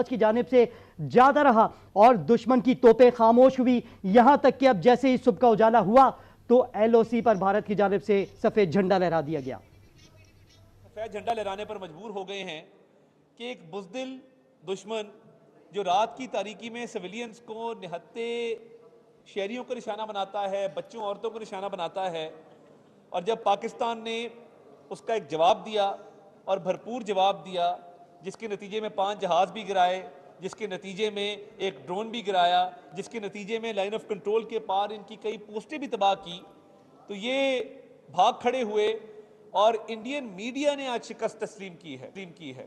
की जानिब से ज्यादा रहा और दुश्मन की तोपें खामोश हुई। यहां तक कि अब जैसे ही सुबह का उजाला हुआ तो एलओसी पर भारत की जानिब से सफेद झंडा लहरा दिया गया। सफेद झंडा लहराने पर मजबूर हो गए हैं कि एक बुज़दिल दुश्मन जो रात की तारीकी में सिविलियंस को निहत्ते शहरियों को निशाना बनाता है, बच्चों औरतों को निशाना बनाता है, और जब पाकिस्तान ने उसका एक जवाब दिया और भरपूर जवाब दिया, जिसके नतीजे में 5 जहाज़ भी गिराए, जिसके नतीजे में एक ड्रोन भी गिराया, जिसके नतीजे में लाइन ऑफ कंट्रोल के पार इनकी कई पोस्टें भी तबाह की, तो ये भाग खड़े हुए और इंडियन मीडिया ने आज शिकस्त तस्लीम की है।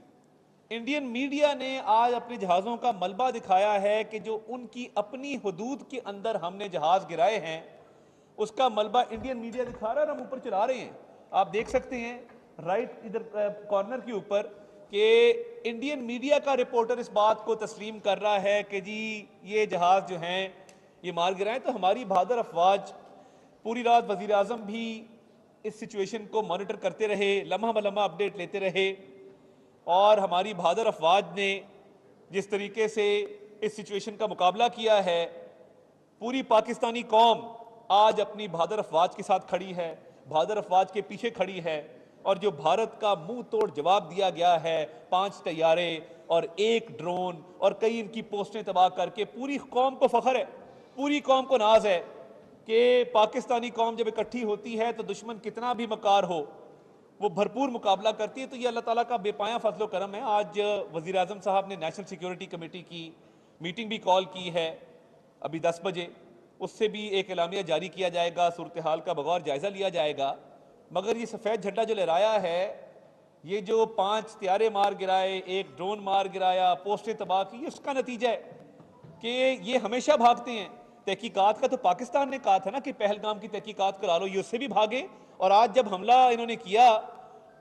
इंडियन मीडिया ने आज अपने जहाज़ों का मलबा दिखाया है कि जो उनकी अपनी हुदूद के अंदर हमने जहाज़ गिराए हैं उसका मलबा इंडियन मीडिया दिखा रहा है, हम ऊपर चला रहे हैं। आप देख सकते हैं राइट इधर कॉर्नर के ऊपर कि इंडियन मीडिया का रिपोर्टर इस बात को तस्लीम कर रहा है कि जी ये जहाज़ जो हैं ये मार गिराए। तो हमारी बहादुर अफवाज पूरी रात वज़ीर आज़म भी इस सिचुएशन को मॉनिटर करते रहे, लम्हा बलम्हा अपडेट लेते रहे, और हमारी बहादुर अफवाज ने जिस तरीके से इस सिचुएशन का मुकाबला किया है, पूरी पाकिस्तानी कौम आज अपनी बहादुर अफवाज के साथ खड़ी है, बहादुर अफवाज के पीछे खड़ी है। और जो भारत का मुंह तोड़ जवाब दिया गया है 5 तैयारे और 1 ड्रोन और कई इनकी पोस्टें तबाह करके, पूरी कौम को फख्र है, पूरी कौम को नाज है कि पाकिस्तानी कौम जब इकट्ठी होती है तो दुश्मन कितना भी मकार हो वो भरपूर मुकाबला करती है। तो ये अल्लाह ताला का बेपाया फजलो करम है। आज वज़ीर आज़म साहब ने नेशनल सिक्योरिटी कमेटी की मीटिंग भी कॉल की है अभी 10 बजे, उससे भी एक एलामिया जारी किया जाएगा, सूरत हाल का बगौर जायज़ा लिया जाएगा। मगर ये सफ़ेद झंडा जो लहराया है, ये जो 5 तैयारे मार गिराए, 1 ड्रोन मार गिराया, पोस्टें तबाह की, उसका नतीजा है कि ये हमेशा भागते हैं। तहकीकात का तो पाकिस्तान ने कहा था ना कि पहलगाम की तहकीकात करा लो, ये उससे भी भागे, और आज जब हमला इन्होंने किया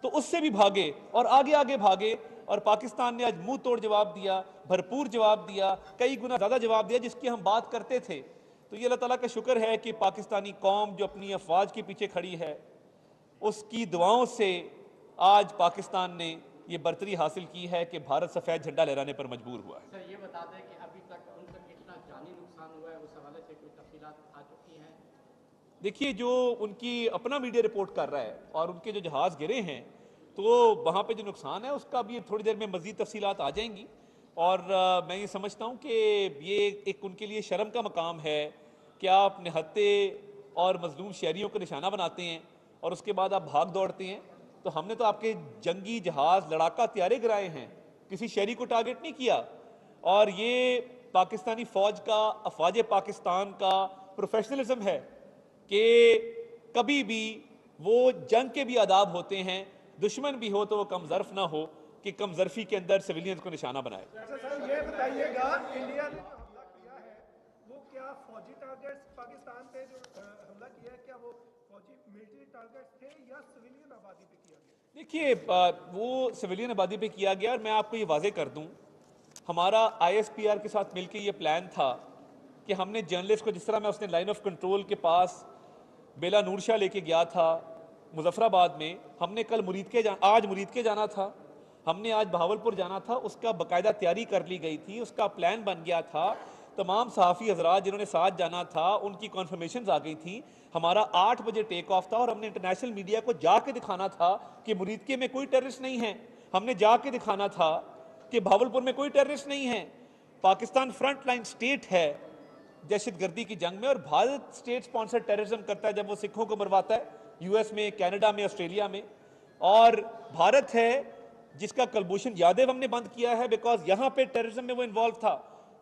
तो उससे भी भागे और आगे आगे भागे। और पाकिस्तान ने आज मुंह तोड़ जवाब दिया, भरपूर जवाब दिया, कई गुना ज्यादा जवाब दिया जिसकी हम बात करते थे। तो ये अल्लाह ताला का शुक्र है कि पाकिस्तानी कौम जो अपनी अफवाज के पीछे खड़ी है, उसकी दुआओं से आज पाकिस्तान ने ये बर्तरी हासिल की है कि भारत सफेद झंडा लहराने पर मजबूर हुआ है। सर ये बता दें कि अभी तक उन तक कितना जानी नुकसान हुआ है, उस हवाले से कोई तफसीलात आ चुकी हैं? देखिए, जो उनकी अपना मीडिया रिपोर्ट कर रहा है और उनके जो जहाज़ गिरे हैं तो वहाँ पे जो नुकसान है उसका भी थोड़ी देर में मज़ीद तफसीलात आ जाएंगी। और मैं ये समझता हूँ कि ये एक उनके लिए शर्म का मकाम है कि आप निहत्ते और मजलूम शहरियों को निशाना बनाते हैं और उसके बाद आप भाग दौड़ते हैं। तो हमने तो आपके जंगी जहाज़ लड़ाका तैयारे गिराए हैं, किसी शहरी को टारगेट नहीं किया। और ये पाकिस्तानी फ़ौज का, अफवाज पाकिस्तान का प्रोफेशनलिज्म है कि कभी भी वो जंग के भी आदाब होते हैं, दुश्मन भी हो तो वो कम ज़र्फ ना हो कि कम ज़र्फी के अंदर सिविलियंस को निशाना बनाए। सर ये बताइएगा, इंडिया ने जो हमला किया है वो क्या फौजी टारगेट्स पाकिस्तान पे जो हमला किया है, क्या वो फौजी मिलिट्री टारगेट्स थे या सिविलियन आबादी पे किया गया? देखिए, वो सिविलियन आबादी पे किया गया। और मैं आपको ये वाजे कर दूं, हमारा ISPR के साथ मिलकर ये प्लान था कि हमने जर्नलिस्ट को, जिस तरह मैं उसने लाइन ऑफ कंट्रोल के पास बेला नूर शाह लेके गया था मुजफ्फराबाद में, हमने कल आज मुरीद के जाना था, हमने आज बहावलपुर जाना था, उसका बाकायदा तैयारी कर ली गई थी, उसका प्लान बन गया था। तमाम सहाफ़ी हजरात जिन्होंने साथ जाना था उनकी कॉन्फर्मेशन आ गई थी। हमारा 8 बजे टेक ऑफ था और हमने इंटरनेशनल मीडिया को जाके दिखाना था कि मुरीदके में कोई टेररिस्ट नहीं है। हमने जाके दिखाना था कि बहावलपुर में कोई टेररिस्ट नहीं है। पाकिस्तान फ्रंट लाइन स्टेट है दहशतगर्दी की जंग में, और भारत स्टेट स्पॉन्सर्ड टेररिज्म करता है जब वो सिखों को मरवाता है US में, कनाडा में, ऑस्ट्रेलिया में। और भारत है जिसका कलभूषण यादव हमने बंद किया है बिकॉज यहां पे टेररिज्म में वो इन्वॉल्व था।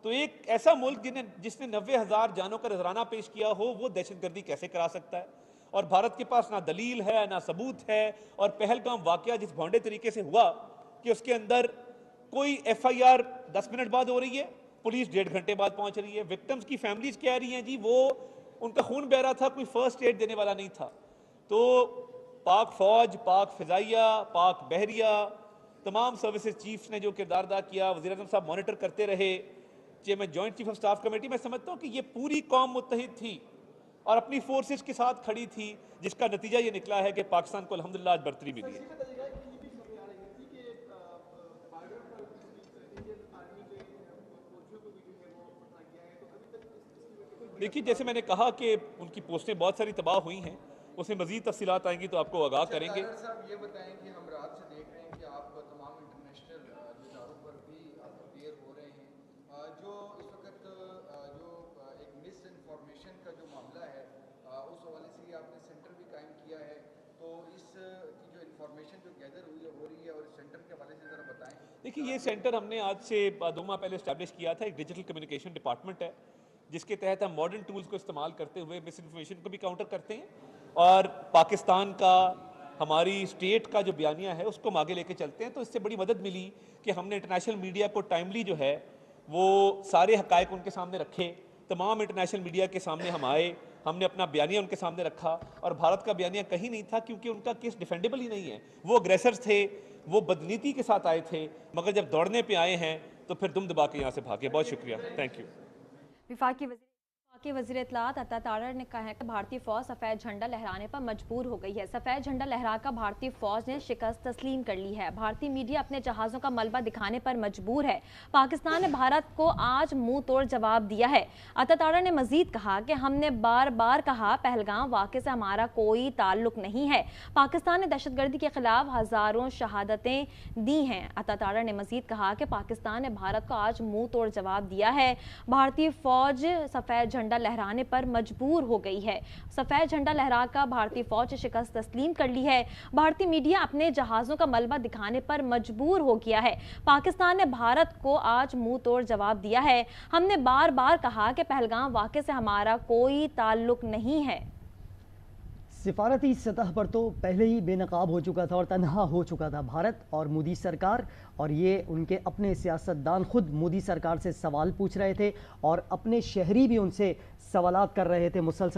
तो एक ऐसा मुल्क जिसने 90,000 जानों का नजराना पेश किया हो, वो दहशतगर्दी कैसे करा सकता है? और भारत के पास ना दलील है ना सबूत है। और पहलगाम वाकया जिस भौंडे तरीके से हुआ कि उसके अंदर कोई FIR 10 मिनट बाद हो रही है, पुलिस 1.5 घंटे बाद पहुंच रही है, विक्टिम्स की फैमिलीज कह रही हैं जी वो उनका खून बह रहा था, कोई फर्स्ट एड देने वाला नहीं था। तो पाक फौज, पाक फिजाइया, पाक बहरिया, तमाम सर्विसेज चीफ्स ने जो किरदार अदा किया, वज़ीर आज़म साहब मॉनिटर करते रहे, chairman joint chief of staff committee, मैं समझता हूँ कि ये पूरी कौम मुत्तहिद थी और अपनी फोर्सेज के साथ खड़ी थी, जिसका नतीजा ये निकला है कि पाकिस्तान को अल्हम्दुलिल्लाह आज बर्तरी मिली है। देखिए, जैसे मैंने कहा कि उनकी पोस्टें बहुत सारी तबाह हुई हैं, उसमें मजीद तफसीलात आएंगी तो आपको आगाह करेंगे। साहब ये बताएं कि हम रात से देख रहे हैं कि आप तमाम इंटरनेशनल इदारों पर भी आप अपेयर हो रहे हैं, जो इस वक्त जो एक मिस इन्फॉर्मेशन का जो मामला है उस हवाले से आपने सेंटर भी कायम किया है, तो इस की जो इन्फॉर्मेशन जो गैदर हो रही है और इस सेंटर के हवाले से ज़रा बताएं। देखिए, ये सेंटर हमने आज से 2 माह पहले इस्टेब्लिश किया था। एक डिजिटल कम्युनिकेशन डिपार्टमेंट है जिसके तहत हम मॉडर्न टूल्स को इस्तेमाल करते हुए मिस इन्फॉर्मेशन को भी काउंटर करते हैं और पाकिस्तान का, हमारी स्टेट का जो बयानिया है उसको हम आगे लेके चलते हैं। तो इससे बड़ी मदद मिली कि हमने इंटरनेशनल मीडिया को टाइमली जो है वो सारे हकायक उनके सामने रखे, तमाम इंटरनेशनल मीडिया के सामने हम आए, हमने अपना बयानिया उनके सामने रखा और भारत का बयानिया कहीं नहीं था क्योंकि उनका केस डिफेंडेबल ही नहीं है। वो अग्रेसर्स थे, वो बदनीति के साथ आए थे, मगर जब दौड़ने पे आए हैं तो फिर दुम दबा के यहाँ से भागे। बहुत शुक्रिया, थैंक यू। विफाकी वज़ीर इत्तलात अता तारड़ ने कहा है कि भारतीय फौज सफ़ेद झंडा लहराने पर मजबूर हो गई है। सफ़ेद झंडा लहराकर भारतीय फौज ने शिकस्त तस्लीम कर ली है। भारतीय मीडिया अपने जहाज़ों का मलबा दिखाने पर मजबूर है। पाकिस्तान ने भारत को आज मुंह तोड़ जवाब दिया है। अता तारड़ ने मजीद कहा कि हमने बार बार कहा, पहलगाम वाक़े से हमारा कोई ताल्लुक नहीं है। पाकिस्तान ने दहशतगर्दी के खिलाफ हज़ारों शहादतें दी हैं। अता तारड़ ने मजीद कहा कि पाकिस्तान ने भारत को आज मुंह तोड़ जवाब दिया है। भारतीय फौज सफ़ेद झंडा लहराने पर मजबूर हो गई है। सफेद झंडा लहराकर भारतीय फौज शिकस्त तस्लीम कर ली है। भारतीय मीडिया अपने जहाजों का मलबा दिखाने पर मजबूर हो गया है। पाकिस्तान ने भारत को आज मुंह तोड़ जवाब दिया है। हमने बार बार कहा कि पहलगाम वाक़े से हमारा कोई ताल्लुक नहीं है। सिफारती सतह पर तो पहले ही बेनकाब हो चुका था और तन्हा हो चुका था भारत और मोदी सरकार, और ये उनके अपने सियासतदान खुद मोदी सरकार से सवाल पूछ रहे थे और अपने शहरी भी उनसे सवालात कर रहे थे मुसलसल।